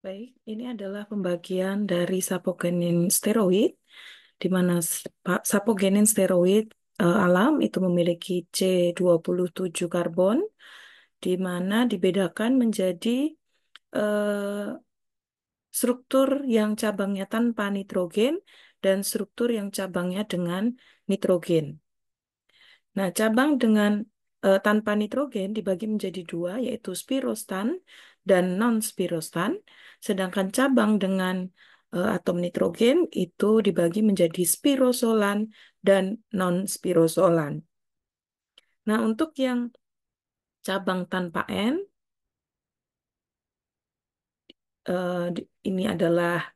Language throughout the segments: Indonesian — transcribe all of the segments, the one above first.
Baik, ini adalah pembagian dari sapogenin steroid, di mana sapogenin steroid alam itu memiliki C27 karbon, di mana dibedakan menjadi eh, struktur yang cabangnya tanpa nitrogen dan struktur yang cabangnya dengan nitrogen. Nah, cabang dengan tanpa nitrogen dibagi menjadi dua, yaitu spirostan dan non-spirostan. Sedangkan cabang dengan atom nitrogen itu dibagi menjadi spirosolan dan non-spirosolan. Nah, untuk yang cabang tanpa N, ini adalah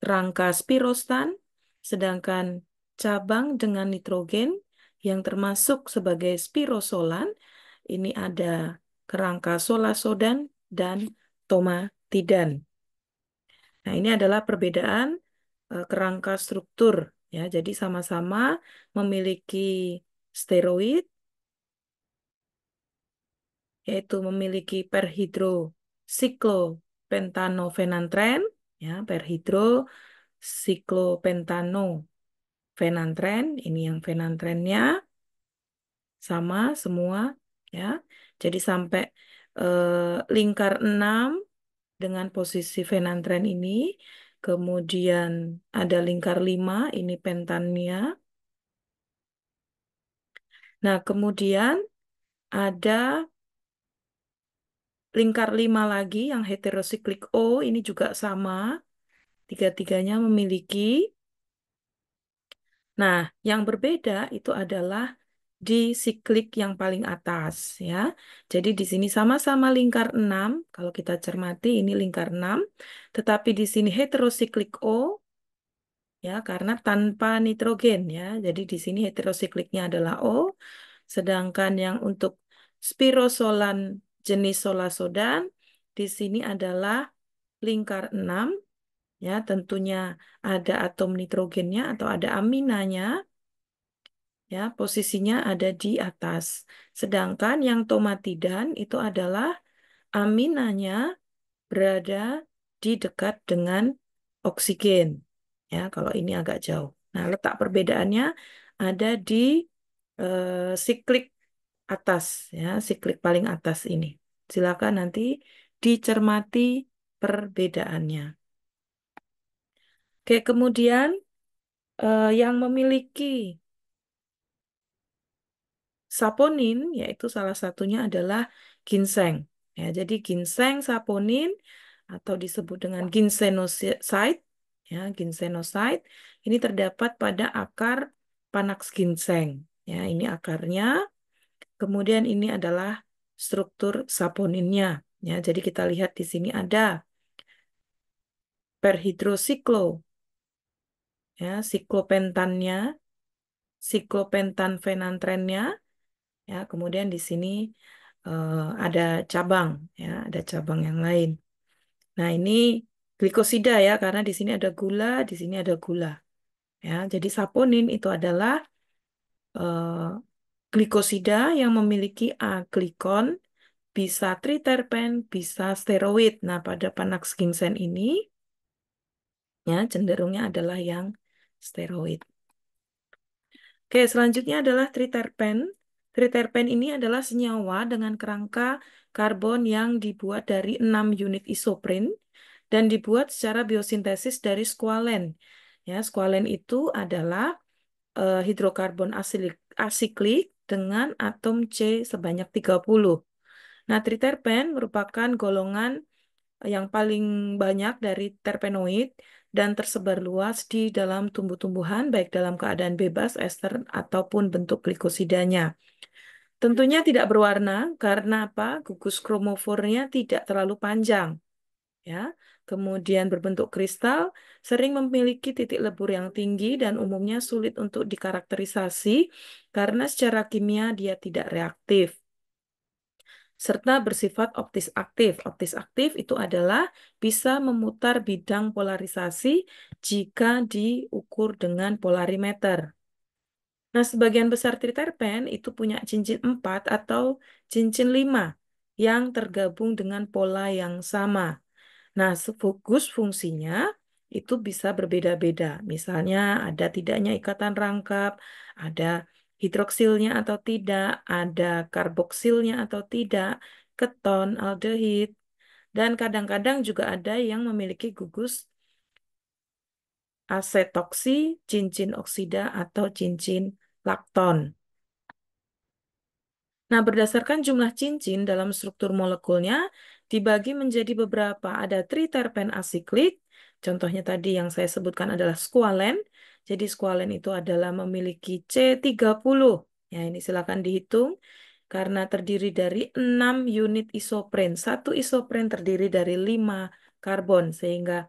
rangka spirostan, sedangkan cabang dengan nitrogen yang termasuk sebagai spirosolan, ini ada kerangka solasodan dan tomatidan. Nah, ini adalah perbedaan kerangka struktur ya. Jadi sama-sama memiliki steroid, yaitu memiliki perhidrosiklopentanofenantren ya, perhidrosiklopentanofenantren, ini yang fenantrennya sama semua ya. Jadi sampai lingkar 6 dengan posisi fenantren ini, kemudian ada lingkar 5 ini pentannya. Nah, kemudian ada lingkar 5 lagi yang heterosiklik O, ini juga sama, tiga-tiganya memiliki. Nah, yang berbeda itu adalah di siklik yang paling atas ya. Jadi di sini sama-sama lingkar 6, kalau kita cermati ini lingkar 6, tetapi di sini heterosiklik O ya karena tanpa nitrogen ya. Jadi di sini heterosikliknya adalah O, sedangkan yang untuk spirosolan jenis solasodan di sini adalah lingkar 6 ya, tentunya ada atom nitrogennya atau ada aminanya ya, posisinya ada di atas. Sedangkan yang tomatidan itu adalah aminanya berada di dekat dengan oksigen. Ya, kalau ini agak jauh. Nah, letak perbedaannya ada di siklik atas ya, siklik paling atas ini. Silakan nanti dicermati perbedaannya. Oke, kemudian yang memiliki saponin, yaitu salah satunya adalah ginseng. Ya, jadi ginseng saponin atau disebut dengan ginsenoside, ya, ginsenoside ini terdapat pada akar panax ginseng. Ya, ini akarnya. Kemudian ini adalah struktur saponinnya. Ya, jadi kita lihat di sini ada perhidrosiklo, ya, siklopentannya, siklopentan fenantrennya. Ya, kemudian di sini eh, ada cabang, ya, ada cabang yang lain. Nah, ini glikosida ya, karena di sini ada gula, di sini ada gula. Ya, jadi saponin itu adalah eh, glikosida yang memiliki aglikon, bisa triterpen, bisa steroid. Nah, pada panax ginseng ini, ya, cenderungnya adalah yang steroid. Oke, selanjutnya adalah triterpen. Triterpen ini adalah senyawa dengan kerangka karbon yang dibuat dari 6 unit isoprin dan dibuat secara biosintesis dari squalen. Ya, squalen itu adalah hidrokarbon asiklik dengan atom C sebanyak 30. Nah, triterpen merupakan golongan yang paling banyak dari terpenoid dan tersebar luas di dalam tumbuh-tumbuhan, baik dalam keadaan bebas, ester, ataupun bentuk glikosidanya. Tentunya tidak berwarna karena apa? Gugus kromofornya tidak terlalu panjang, ya. Kemudian berbentuk kristal, sering memiliki titik lebur yang tinggi dan umumnya sulit untuk dikarakterisasi karena secara kimia dia tidak reaktif serta bersifat optis aktif. Optis aktif itu adalah bisa memutar bidang polarisasi jika diukur dengan polarimeter. Nah, sebagian besar triterpen itu punya cincin 4 atau cincin 5 yang tergabung dengan pola yang sama. Nah, gugus fungsinya itu bisa berbeda-beda. Misalnya ada tidaknya ikatan rangkap, ada hidroksilnya atau tidak, ada karboksilnya atau tidak, keton, aldehid, dan kadang-kadang juga ada yang memiliki gugus asetoksi, cincin oksida, atau cincin lakton. Nah, berdasarkan jumlah cincin dalam struktur molekulnya dibagi menjadi beberapa. Ada triterpen asiklik, contohnya tadi yang saya sebutkan adalah squalen. Jadi squalen itu adalah memiliki C30. Ya, ini silakan dihitung karena terdiri dari 6 unit isopren. Satu isopren terdiri dari 5 karbon, sehingga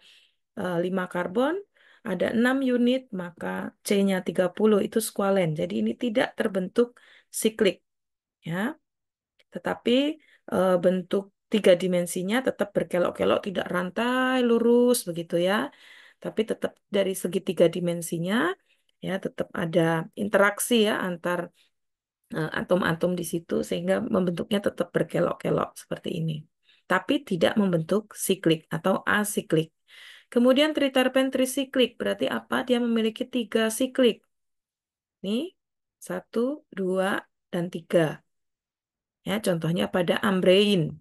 5 karbon ada 6 unit, maka C-nya 30 itu squalen. Jadi ini tidak terbentuk siklik. Ya, tetapi bentuk tiga dimensinya tetap berkelok-kelok, tidak rantai lurus begitu ya. Tapi tetap dari segi tiga dimensinya ya tetap ada interaksi ya antar atom-atom di situ sehingga membentuknya tetap berkelok-kelok seperti ini. Tapi tidak membentuk siklik atau asiklik. Kemudian triterpen trisiklik berarti apa? Dia memiliki tiga siklik. Nih, satu, dua, dan tiga. Ya, contohnya pada ambrein.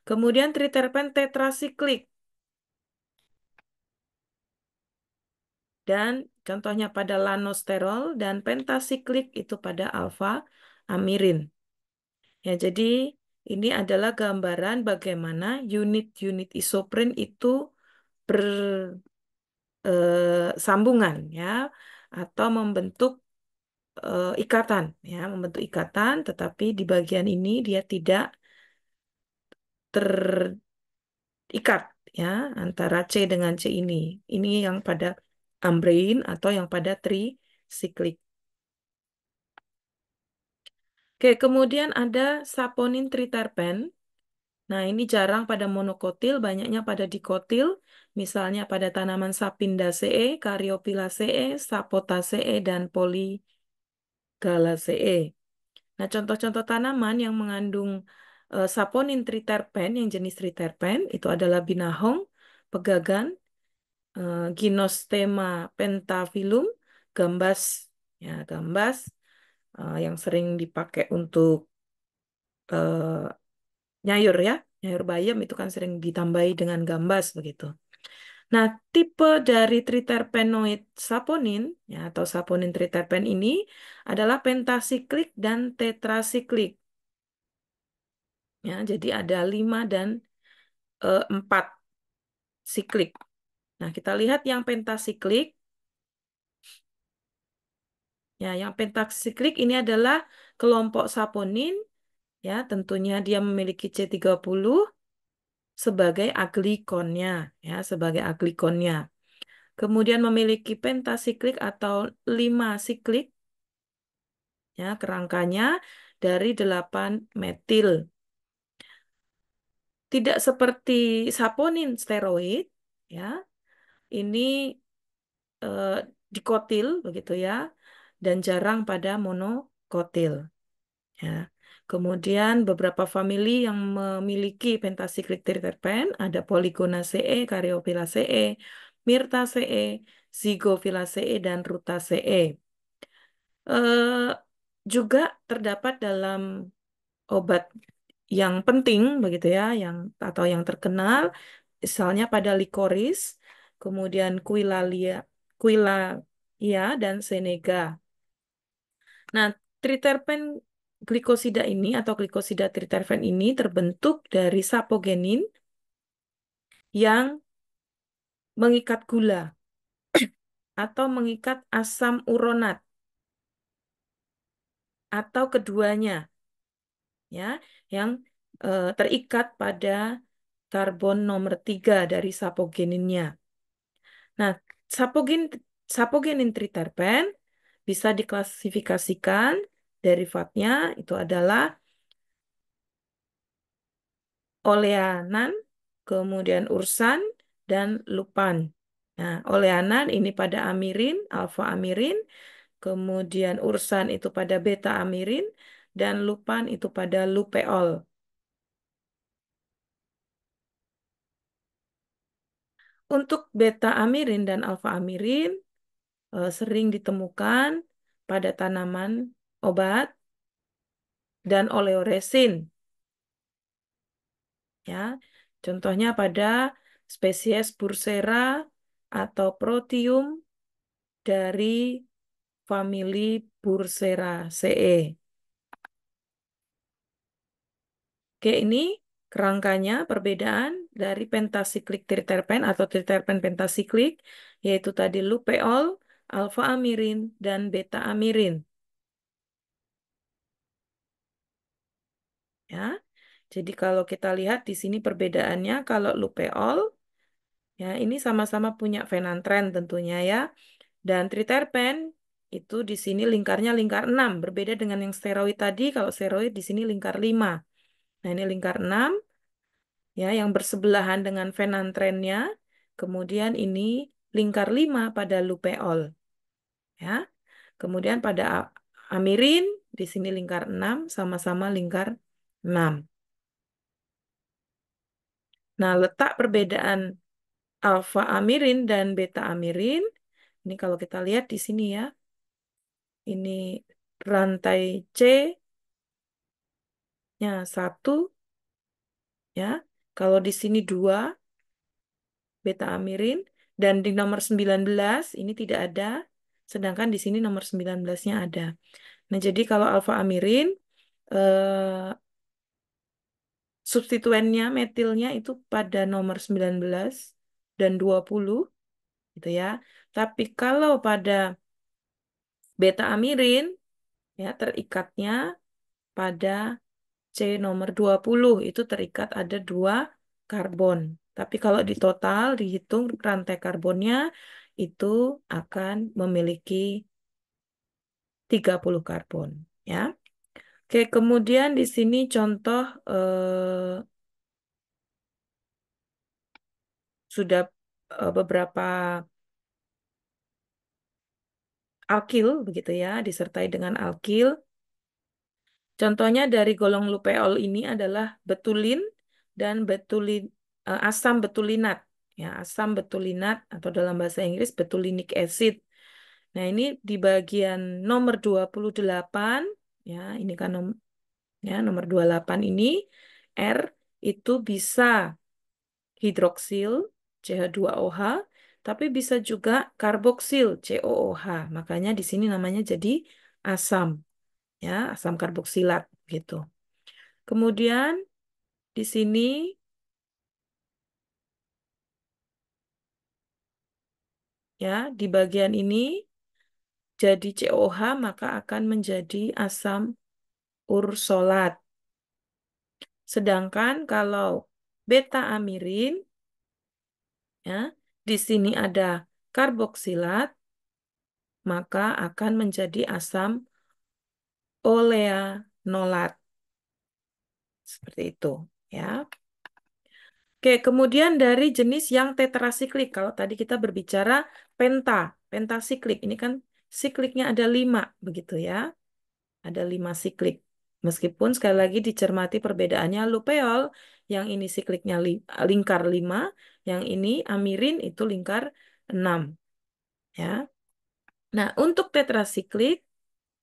Kemudian triterpen tetrasiklik. Dan contohnya pada lanosterol dan pentasiklik itu pada alfa amirin. Ya, jadi ini adalah gambaran bagaimana unit-unit isopren itu bersambungan ya atau membentuk ikatan ya, membentuk ikatan tetapi di bagian ini dia tidak terikat ya antara C dengan C ini. Ini yang pada ambrein atau yang pada trisiklik. Oke, kemudian ada saponin triterpen. Nah, ini jarang pada monokotil, banyaknya pada dikotil. Misalnya pada tanaman Sapindaceae, Caryophyllaceae, Sapotaceae, dan Polygalaceae. Nah, contoh-contoh tanaman yang mengandung saponin triterpen, yang jenis triterpen, itu adalah binahong, pegagan, Gynostema pentaphyllum, gambas, ya gambas yang sering dipakai untuk eh, nyayur ya, nyayur bayam itu kan sering ditambahi dengan gambas begitu. Nah, tipe dari triterpenoid saponin ya atau saponin triterpen ini adalah pentasiklik dan tetrasiklik. Ya, jadi ada 5 dan 4 siklik. Nah, kita lihat yang pentasiklik. Ya, yang pentasiklik ini adalah kelompok saponin. Ya, tentunya dia memiliki C30 sebagai aglikonnya. Ya, sebagai aglikonnya. Kemudian memiliki pentasiklik atau 5 siklik. Ya, kerangkanya dari 8 metil. Tidak seperti saponin steroid. Ya, ini eh, dikotil begitu ya. Dan jarang pada monokotil. Ya. Kemudian beberapa famili yang memiliki pentasiklik triterpen ada Polygonaceae, Caryophyllaceae, Myrtaceae, Zygophyllaceae, dan Rutaceae. Eh, juga terdapat dalam obat yang penting begitu ya, yang atau yang terkenal, misalnya pada likoris, kemudian Quillalia dan Senega. Nah, triterpen glikosida ini atau glikosida triterpen ini terbentuk dari sapogenin yang mengikat gula atau mengikat asam uronat atau keduanya ya yang terikat pada karbon nomor 3 dari sapogeninnya. Nah, sapogen sapogenin triterpen bisa diklasifikasikan derivatnya itu adalah oleanan, kemudian ursan, dan lupan. Nah, oleanan ini pada amirin, alfa amirin, kemudian ursan itu pada beta amirin, dan lupan itu pada lupeol. untuk beta amirin dan alfa amirin sering ditemukan pada tanaman obat dan oleoresin, ya. Contohnya pada spesies Bursera atau Proteum dari famili Burseraceae. Oke, ini kerangkanya perbedaan dari pentasiklik triterpen atau triterpen pentasiklik, yaitu tadi lupeol, alfa amirin, dan beta amirin. Ya, jadi kalau kita lihat di sini perbedaannya, kalau lupeol, ya ini sama-sama punya fenantren tentunya ya, dan triterpen itu di sini lingkarnya lingkar 6, berbeda dengan yang steroid tadi. Kalau steroid di sini lingkar 5. Nah, ini lingkar 6. Ya, yang bersebelahan dengan fenantrennya. Kemudian ini lingkar 5 pada lupeol. Ya. Kemudian pada amirin, di sini lingkar 6, sama-sama lingkar 6. Nah, letak perbedaan alfa amirin dan beta amirin, ini kalau kita lihat di sini ya, ini rantai C-nya 1, ya. Kalau di sini 2, beta amirin, dan di nomor 19 ini tidak ada, sedangkan di sini nomor 19-nya ada. Nah, jadi kalau alfa amirin substituennya metilnya itu pada nomor 19 dan 20 gitu ya. Tapi kalau pada beta amirin ya terikatnya pada C nomor 20 itu terikat ada 2 karbon. Tapi kalau di total dihitung rantai karbonnya itu akan memiliki 30 karbon ya. Oke, kemudian di sini contoh sudah beberapa alkil begitu ya, disertai dengan alkil. Contohnya dari golong lupeol ini adalah betulin dan asam betulinat. Ya, asam betulinat atau dalam bahasa Inggris betulinic acid. Nah, ini di bagian nomor 28 ya, ini kan ya, nomor 28 ini R itu bisa hidroksil CH2OH, tapi bisa juga karboksil COOH. Makanya di sini namanya jadi asam, ya, asam karboksilat gitu. Kemudian di sini ya, di bagian ini jadi COOH maka akan menjadi asam ursolat. Sedangkan kalau beta amirin ya, di sini ada karboksilat maka akan menjadi asam oleanolat. Seperti itu, ya. Oke, kemudian dari jenis yang tetrasiklik. Kalau tadi kita berbicara pentasiklik. Ini kan sikliknya ada 5, begitu ya. Ada 5 siklik. Meskipun sekali lagi dicermati perbedaannya lupeol, yang ini sikliknya lingkar 5, yang ini amirin itu lingkar 6. Ya. Nah, untuk tetrasiklik,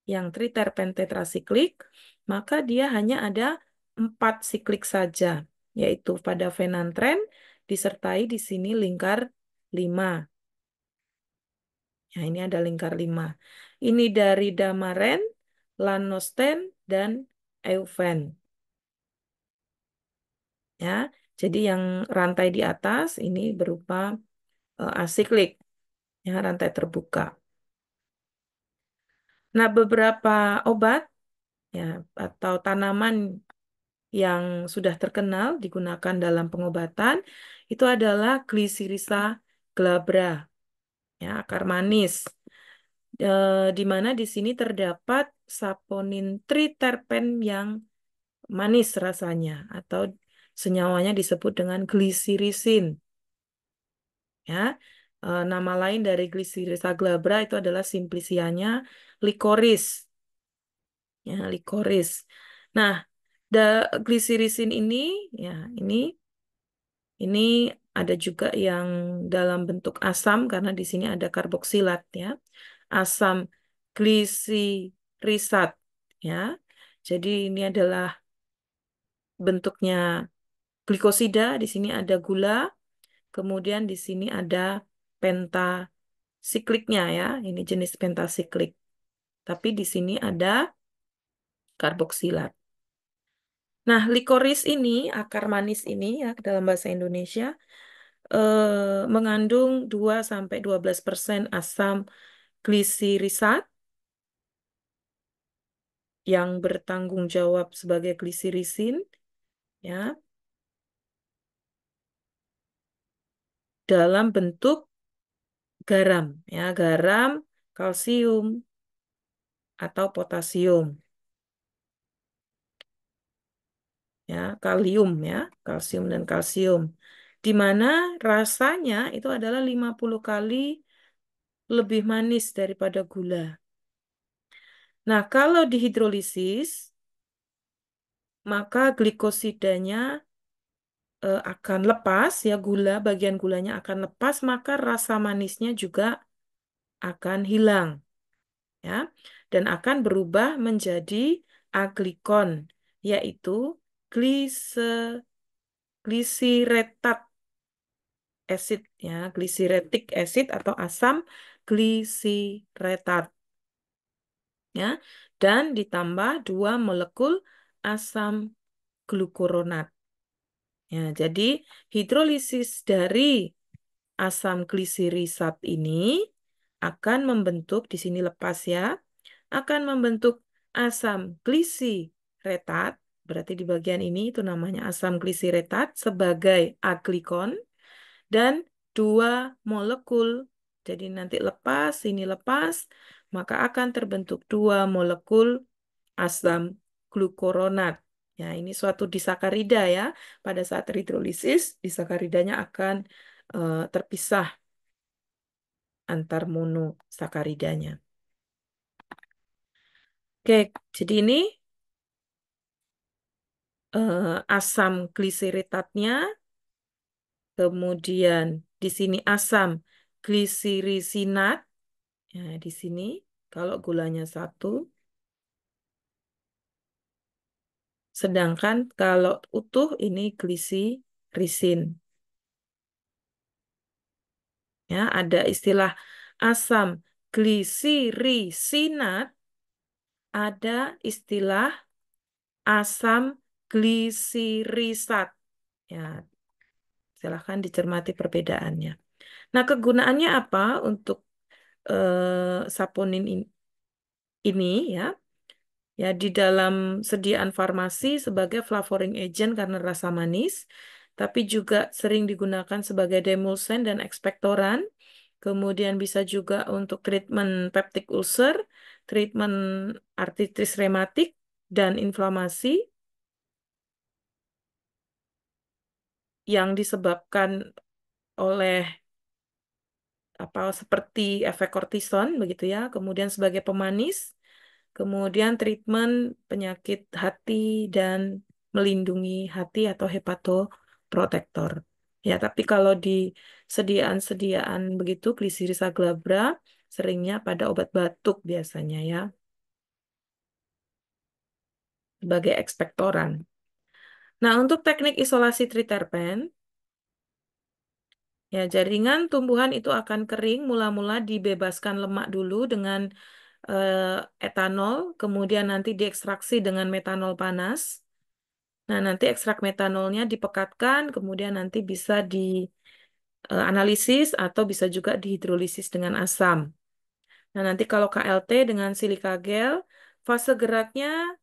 yang triterpen tetrasiklik, maka dia hanya ada 4 siklik saja, yaitu pada fenantren disertai di sini lingkar 5. Ya, ini ada lingkar 5. Ini dari damaren, lanosten, dan eufen. Ya, jadi yang rantai di atas ini berupa asiklik, ya, rantai terbuka. Nah, beberapa obat ya atau tanaman yang sudah terkenal digunakan dalam pengobatan itu adalah Glycyrrhiza glabra, ya, akar manis. Di mana di sini terdapat saponin triterpen yang manis rasanya atau senyawanya disebut dengan glycyrrhizin. Ya, nama lain dari Glycyrrhiza glabra itu adalah simplicianya licorice, ya, licorice. Nah, glycyrrhizin ini, ya, ini ada juga yang dalam bentuk asam karena di sini ada karboksilat ya. Asam glisirisat ya. Jadi ini adalah bentuknya glikosida, di sini ada gula, kemudian di sini ada pentasikliknya ya. Ini jenis pentasiklik. Tapi di sini ada karboksilat. Nah, likoris ini, akar manis ini ya dalam bahasa Indonesia mengandung 2-12% asam glisirisat yang bertanggung jawab sebagai glisirisin ya dalam bentuk garam ya, garam, kalsium atau potasium ya, kalium ya, kalsium dan kalsium. Di mana rasanya itu adalah 50 kali lebih manis daripada gula. Nah, kalau dihidrolisis, maka glikosidanya akan lepas, ya gula, bagian gulanya akan lepas, maka rasa manisnya juga akan hilang, ya, dan akan berubah menjadi aglikon, yaitu glise, glisiretat acid, ya, glisiretik acid atau asam glisiretat, ya, dan ditambah 2 molekul asam glukuronat. Ya, jadi hidrolisis dari asam glisirisat ini akan membentuk, di sini lepas ya, akan membentuk asam glisiretat, berarti di bagian ini itu namanya asam glisiretat sebagai aglikon, dan 2 molekul, jadi nanti lepas, ini lepas, maka akan terbentuk 2 molekul asam glukuronat. Ya, ini suatu disakarida ya. Pada saat hidrolisis, disakaridanya akan terpisah antar monosakaridanya. Oke, jadi ini asam glisiritatnya, kemudian di sini asam glisirisinat, ya, di sini kalau gulanya 1, sedangkan kalau utuh ini glisirisin. Ya, ada istilah asam glisirisinat, ada istilah asam glisirisat. Ya, silahkan dicermati perbedaannya. Nah, kegunaannya apa untuk saponin ini ya? Ya, di dalam sediaan farmasi sebagai flavoring agent karena rasa manis, tapi juga sering digunakan sebagai demulsen dan ekspektoran. Kemudian bisa juga untuk treatment peptic ulcer, treatment artritis rematik, dan inflamasi yang disebabkan oleh apa seperti efek kortison begitu ya. Kemudian sebagai pemanis, kemudian treatment penyakit hati dan melindungi hati atau hepatoprotektor. Ya, tapi kalau di sediaan-sediaan begitu Glycyrrhiza glabra seringnya pada obat batuk biasanya ya, sebagai ekspektoran. Nah, untuk teknik isolasi triterpen, ya jaringan tumbuhan itu akan kering, mula-mula dibebaskan lemak dulu dengan etanol, kemudian nanti diekstraksi dengan metanol panas. Nah, nanti ekstrak metanolnya dipekatkan, kemudian nanti bisa dianalisis atau bisa juga dihidrolisis dengan asam. Nah, nanti kalau KLT dengan silika gel, fase geraknya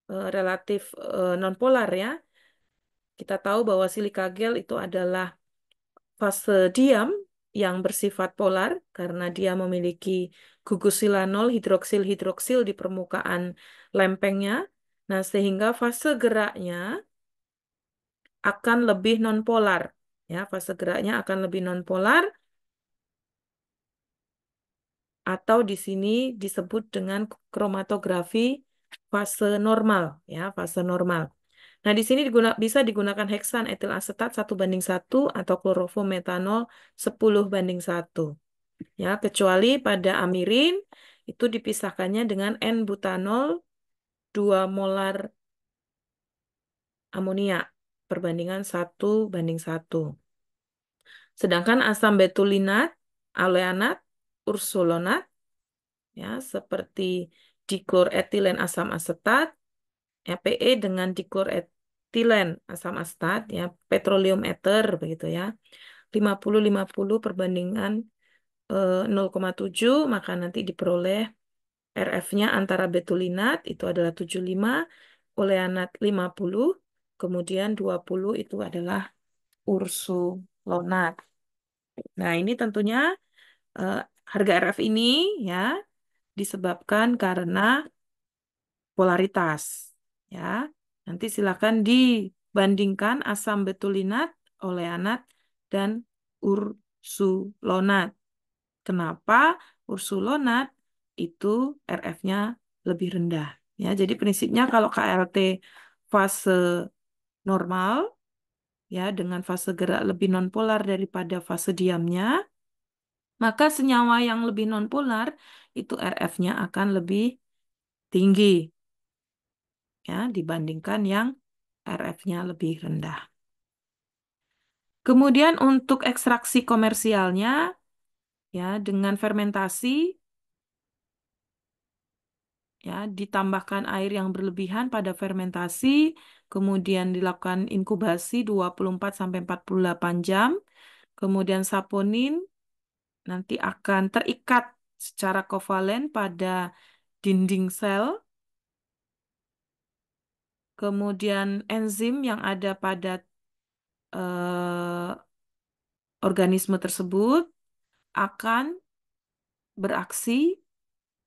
relatif nonpolar ya. Kita tahu bahwa silika gel itu adalah fase diam yang bersifat polar karena dia memiliki gugus silanol hidroksil-hidroksil di permukaan lempengnya. Nah, sehingga fase geraknya akan lebih nonpolar. Ya, fase geraknya akan lebih nonpolar atau di sini disebut dengan kromatografi fase normal, ya, fase normal. Nah, di sini bisa digunakan heksan etil asetat 1:1 atau kloroformetanol 10:1. Ya, kecuali pada amirin itu dipisahkannya dengan N-butanol 2 molar amonia perbandingan 1:1. Sedangkan asam betulinat, aleanat, ursulonat, ya, seperti dikloretilen asam asetat, PE dengan dikloretilen asam asetat, ya, petroleum ether, begitu ya, 50-50 perbandingan 0,7, maka nanti diperoleh RF-nya antara betulinat itu adalah 75, oleanat 50, kemudian 20 itu adalah ursulonat. Nah, ini tentunya eh, harga RF ini ya disebabkan karena polaritas. Ya, nanti silakan dibandingkan asam betulinat, oleanat, dan ursulonat. Kenapa ursulonat itu RF-nya lebih rendah? Ya, jadi prinsipnya kalau KLT fase normal ya dengan fase gerak lebih nonpolar daripada fase diamnya, maka senyawa yang lebih nonpolar itu RF-nya akan lebih tinggi ya dibandingkan yang RF-nya lebih rendah. Kemudian untuk ekstraksi komersialnya ya dengan fermentasi ya ditambahkan air yang berlebihan pada fermentasi, kemudian dilakukan inkubasi 24 sampai 48 jam, kemudian saponin nanti akan terikat secara kovalen pada dinding sel, kemudian enzim yang ada pada eh, organisme tersebut akan beraksi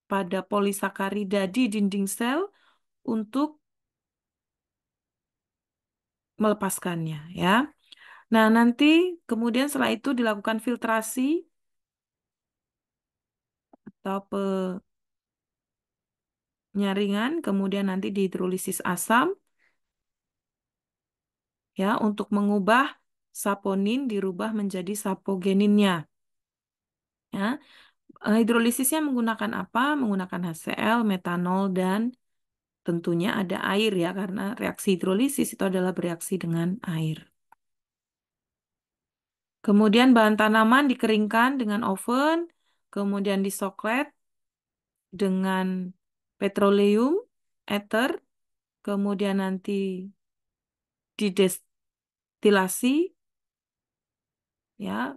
pada polisakarida di dinding sel untuk melepaskannya ya. Nah, nanti kemudian setelah itu dilakukan filtrasi atau penyaringan, kemudian nanti dihidrolisis asam ya untuk mengubah saponin dirubah menjadi sapogeninnya. Ya. Hidrolisisnya menggunakan apa? Menggunakan HCl, metanol, dan tentunya ada air ya, karena reaksi hidrolisis itu adalah bereaksi dengan air. Kemudian bahan tanaman dikeringkan dengan oven, kemudian disoklet dengan petroleum, ether, kemudian nanti didestilasi ya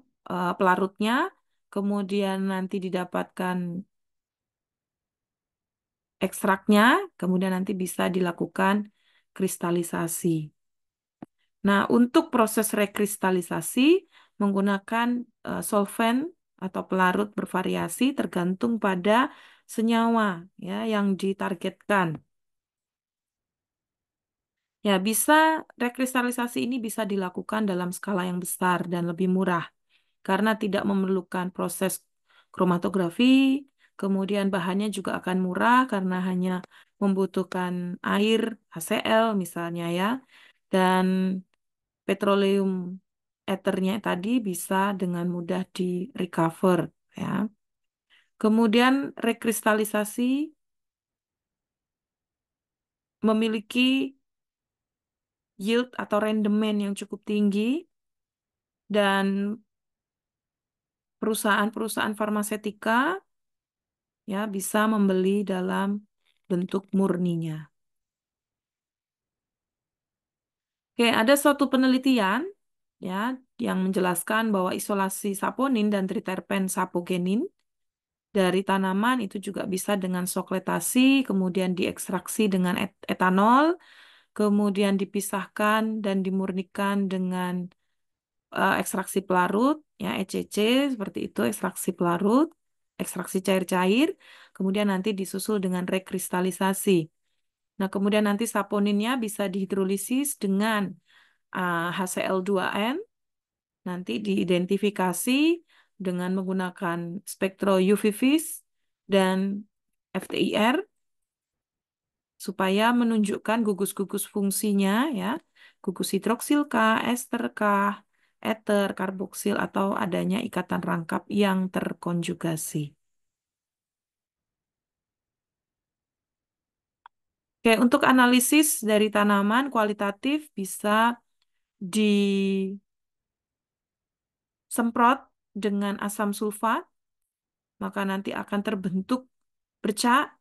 pelarutnya, kemudian nanti didapatkan ekstraknya, kemudian nanti bisa dilakukan kristalisasi. Nah, untuk proses rekristalisasi menggunakan solvent atau pelarut bervariasi tergantung pada senyawa ya yang ditargetkan. Ya, rekristalisasi ini bisa dilakukan dalam skala yang besar dan lebih murah karena tidak memerlukan proses kromatografi, kemudian bahannya juga akan murah karena hanya membutuhkan air, HCl misalnya ya, dan petroleum ethernya tadi bisa dengan mudah di recover ya. Kemudian rekristalisasi memiliki yield atau rendemen yang cukup tinggi dan perusahaan-perusahaan farmasetika ya bisa membeli dalam bentuk murninya. Oke, ada suatu penelitian ya yang menjelaskan bahwa isolasi saponin dan triterpen sapogenin dari tanaman itu juga bisa dengan sokletasi, kemudian diekstraksi dengan etanol, kemudian dipisahkan dan dimurnikan dengan ekstraksi pelarut, ya ECC seperti itu, ekstraksi pelarut, ekstraksi cair-cair, kemudian nanti disusul dengan rekristalisasi. Nah, kemudian nanti saponinnya bisa dihidrolisis dengan HCl2N, nanti diidentifikasi dengan menggunakan spektro UV-Vis dan FTIR. supaya menunjukkan gugus-gugus fungsinya ya, gugus hidroksil kah, ester kah, eter, karboksil atau adanya ikatan rangkap yang terkonjugasi. Oke, untuk analisis dari tanaman kualitatif bisa disemprot dengan asam sulfat, maka nanti akan terbentuk bercak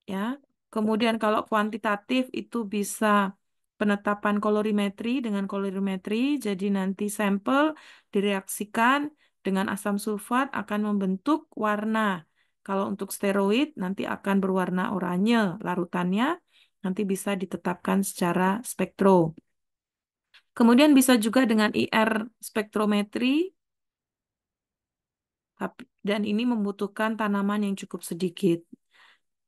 ya. Kemudian kalau kuantitatif itu bisa penetapan kolorimetri dengan kolorimetri, jadi nanti sampel direaksikan dengan asam sulfat akan membentuk warna. Kalau untuk steroid nanti akan berwarna oranye larutannya, nanti bisa ditetapkan secara spektro. Kemudian bisa juga dengan IR spektrometri, dan ini membutuhkan tanaman yang cukup sedikit.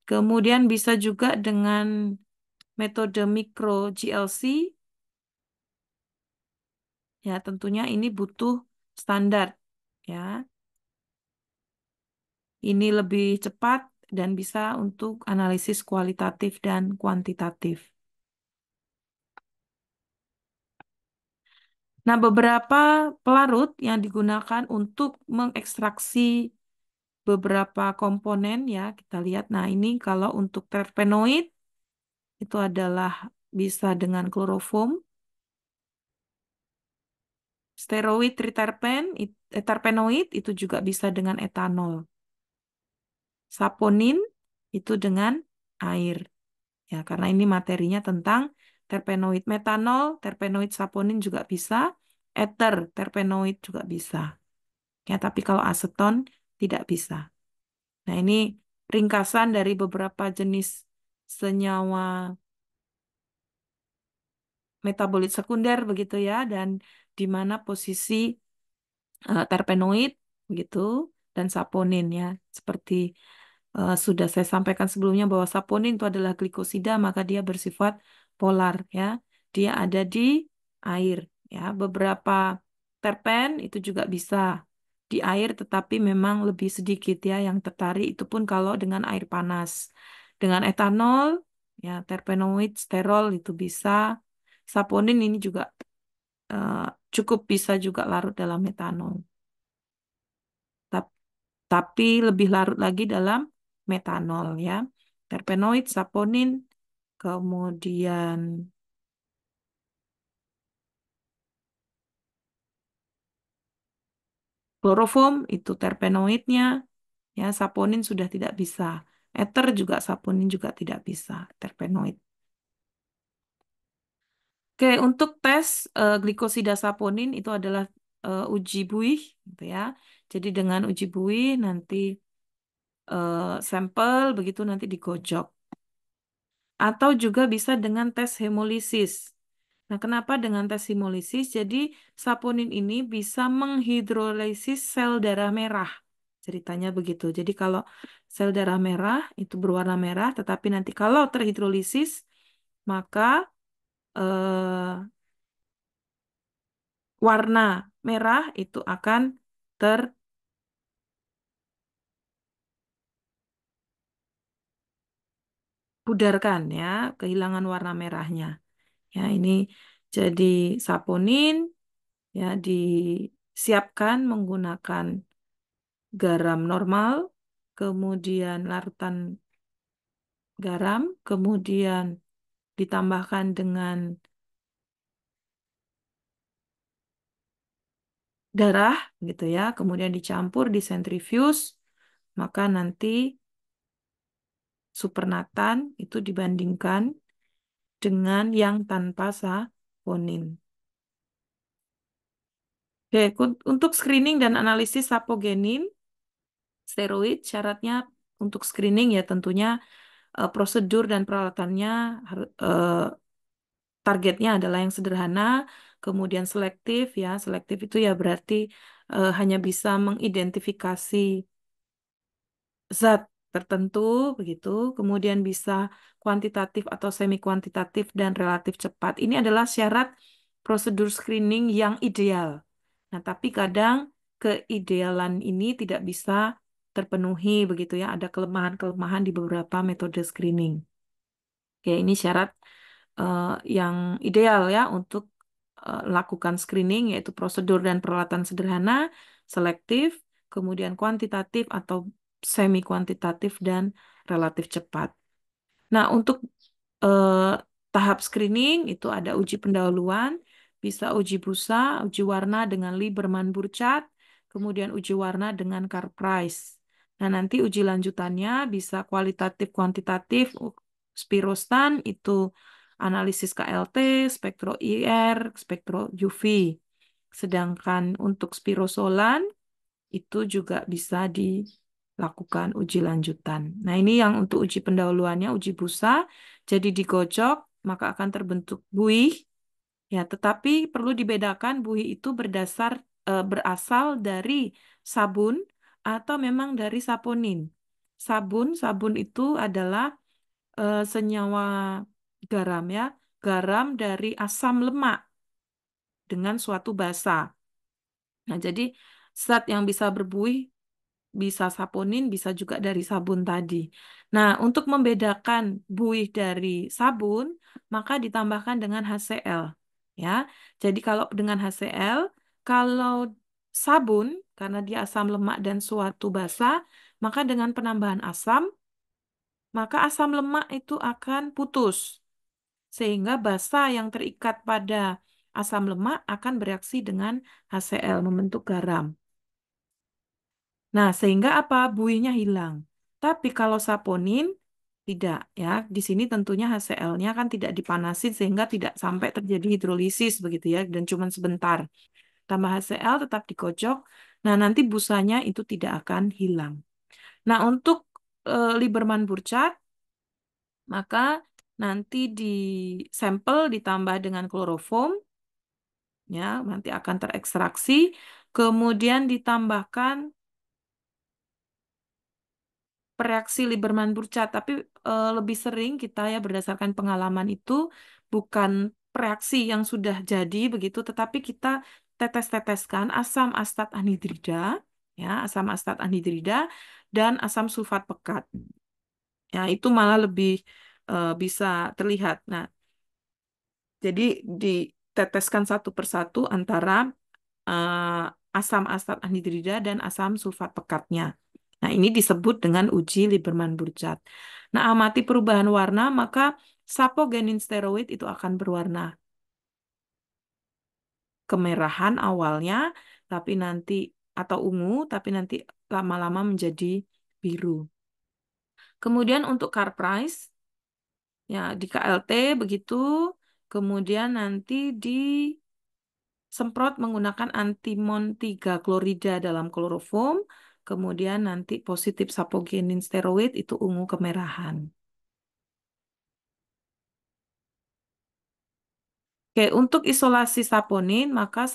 Kemudian bisa juga dengan metode mikro GLC, ya tentunya ini butuh standar, ya. Ini lebih cepat dan bisa untuk analisis kualitatif dan kuantitatif. Nah, beberapa pelarut yang digunakan untuk mengekstraksi beberapa komponen ya, kita lihat. Nah, ini kalau untuk terpenoid itu adalah bisa dengan kloroform, steroid triterpen, terpenoid itu juga bisa dengan etanol. Saponin itu dengan air. Ya, karena ini materinya tentang terpenoid. Metanol, terpenoid saponin juga bisa. Ether, terpenoid juga bisa. Ya, tapi kalau aseton tidak bisa. Nah, ini ringkasan dari beberapa jenis senyawa metabolit sekunder begitu ya, dan di mana posisi terpenoid begitu dan saponin ya. Seperti sudah saya sampaikan sebelumnya bahwa saponin itu adalah glikosida, maka dia bersifat polar ya. Dia ada di air ya. Beberapa terpen itu juga bisa di air, tetapi memang lebih sedikit ya yang tertarik, itu pun kalau dengan air panas. Dengan etanol ya, terpenoid, sterol itu bisa. Saponin ini juga eh, cukup bisa juga larut dalam metanol. Tap- Tapi lebih larut lagi dalam metanol ya. Terpenoid, saponin, kemudian kloroform itu terpenoidnya, ya saponin sudah tidak bisa. Ether juga saponin juga tidak bisa terpenoid. Oke, untuk tes glikosida saponin itu adalah uji buih, gitu ya. Jadi dengan uji buih nanti sampel begitu nanti digojok. Atau juga bisa dengan tes hemolisis. Nah, kenapa dengan tes hemolisis? Jadi, saponin ini bisa menghidrolisis sel darah merah. Ceritanya begitu. Jadi, kalau sel darah merah itu berwarna merah, tetapi nanti kalau terhidrolisis, maka eh, warna merah itu akan terpudarkan ya, kehilangan warna merahnya. Ya, ini jadi saponin ya disiapkan menggunakan garam normal, kemudian larutan garam, kemudian ditambahkan dengan darah gitu ya, kemudian dicampur di sentrifuge, maka nanti supernatan itu dibandingkan dengan yang tanpa saponin. Oke, untuk screening dan analisis sapogenin, steroid syaratnya untuk screening ya tentunya prosedur dan peralatannya targetnya adalah yang sederhana, kemudian selektif ya. Selektif itu ya berarti hanya bisa mengidentifikasi zat tertentu begitu, kemudian bisa kuantitatif atau semi kuantitatif dan relatif cepat. Ini adalah syarat prosedur screening yang ideal. Nah, tapi kadang keidealan ini tidak bisa terpenuhi begitu ya. Ada kelemahan-kelemahan di beberapa metode screening. Oke, ini syarat eh, yang ideal ya untuk lakukan screening, yaitu prosedur dan peralatan sederhana, selektif, kemudian kuantitatif atau semi kuantitatif dan relatif cepat. Nah, untuk eh, tahap screening itu ada uji pendahuluan, bisa uji busa, uji warna dengan Lieberman-Burchard, kemudian uji warna dengan Carr-Price. Nah, nanti uji lanjutannya bisa kualitatif, kuantitatif, spirostan itu analisis KLT, spektro IR, spektro UV. Sedangkan untuk spirosolan itu juga bisa dilakukan uji lanjutan. Nah, ini yang untuk uji pendahuluannya, uji busa, jadi digocok, maka akan terbentuk buih. Ya, tetapi perlu dibedakan buih itu berasal dari sabun atau memang dari saponin. Sabun itu adalah senyawa garam ya, garam dari asam lemak dengan suatu basa. Nah, jadi zat yang bisa berbuih bisa saponin, bisa juga dari sabun tadi. Nah, untuk membedakan buih dari sabun, maka ditambahkan dengan HCl. Ya, jadi kalau dengan HCl, kalau sabun, karena dia asam lemak dan suatu basa, maka dengan penambahan asam, maka asam lemak itu akan putus. Sehingga basa yang terikat pada asam lemak akan bereaksi dengan HCl, membentuk garam. Nah, sehingga apa? Buihnya hilang. Tapi kalau saponin tidak ya. Di sini tentunya HCl-nya kan tidak dipanasin sehingga tidak sampai terjadi hidrolisis begitu ya dan cuma sebentar. Tambah HCl tetap dikocok. Nah, nanti busanya itu tidak akan hilang. Nah, untuk Lieberman Burchard maka nanti di sampel ditambah dengan kloroform ya, nanti akan terekstraksi, kemudian ditambahkan reaksi Lieberman-Burchard, tapi lebih sering kita ya berdasarkan pengalaman itu bukan reaksi yang sudah jadi begitu, tetapi kita tetes-teteskan asam astat anhidrida, ya asam astat anhidrida dan asam sulfat pekat. Ya itu malah lebih bisa terlihat. Nah, jadi diteteskan satu persatu antara asam astat anhidrida dan asam sulfat pekatnya. Nah, ini disebut dengan uji Lieberman-Burchard. Nah, amati perubahan warna, maka sapogenin steroid itu akan berwarna kemerahan awalnya, tapi nanti atau ungu, tapi nanti lama-lama menjadi biru. Kemudian untuk car price, ya di KLT begitu, kemudian nanti di semprot menggunakan antimon 3 klorida dalam kloroform, kemudian nanti positif sapogenin steroid itu ungu kemerahan. Oke, untuk isolasi saponin, maka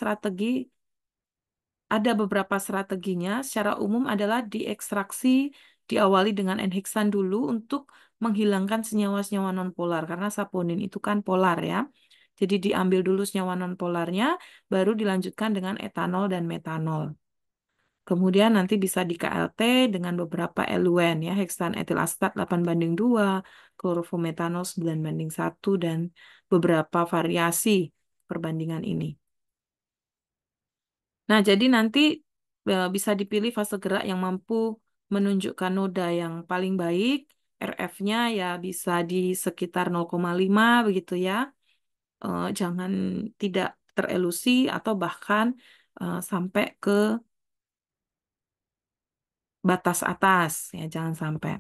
ada beberapa strateginya. Secara umum adalah diekstraksi diawali dengan N-heksan dulu untuk menghilangkan senyawa-senyawa nonpolar, karena saponin itu kan polar ya. Jadi diambil dulu senyawa nonpolarnya, baru dilanjutkan dengan etanol dan metanol. Kemudian nanti bisa di KLT dengan beberapa eluen ya, heksan etil asetat 8:2, kloroformetanol 9:1, dan beberapa variasi perbandingan ini. Nah, jadi nanti bisa dipilih fase gerak yang mampu menunjukkan noda yang paling baik, RF-nya ya bisa di sekitar 0,5 begitu ya. Jangan tidak terelusi atau bahkan sampai ke batas atas ya, jangan sampai.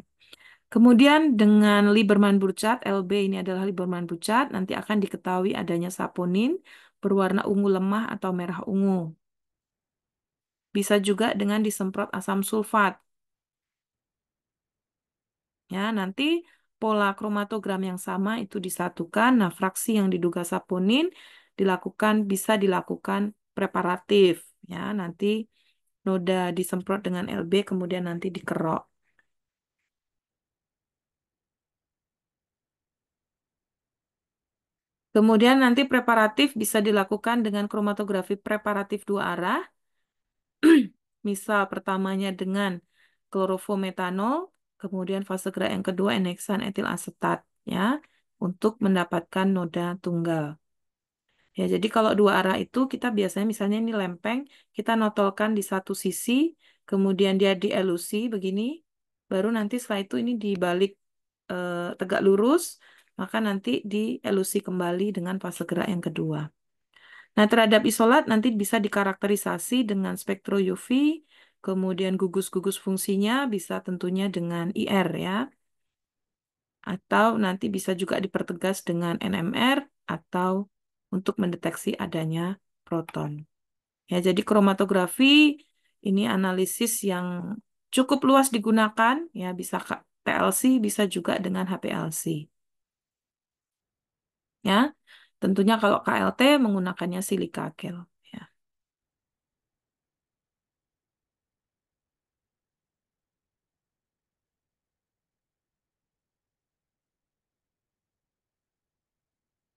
Kemudian dengan Lieberman-Burchard, LB ini adalah Lieberman-Burchard, nanti akan diketahui adanya saponin berwarna ungu lemah atau merah ungu. Bisa juga dengan disemprot asam sulfat. Ya, nanti pola kromatogram yang sama itu disatukan. Nah, fraksi yang diduga saponin bisa dilakukan preparatif. Ya, nanti noda disemprot dengan LB kemudian nanti dikerok. Kemudian nanti preparatif bisa dilakukan dengan kromatografi preparatif dua arah. Misal pertamanya dengan kloroformetanol, kemudian fase gerak yang kedua enheksan etil asetat, ya. untuk mendapatkan noda tunggal. Ya, jadi kalau dua arah itu kita biasanya misalnya ini lempeng, kita notolkan di satu sisi, kemudian dia dielusi begini, baru nanti setelah itu ini dibalik tegak lurus, maka nanti dielusi kembali dengan fase gerak yang kedua. Nah, terhadap isolat nanti bisa dikarakterisasi dengan spektro UV, kemudian gugus-gugus fungsinya bisa tentunya dengan IR ya, atau nanti bisa juga dipertegas dengan NMR atau untuk mendeteksi adanya proton. Ya, jadi kromatografi ini analisis yang cukup luas digunakan, ya bisa TLC, bisa juga dengan HPLC. Ya, tentunya kalau KLT menggunakannya silika gel.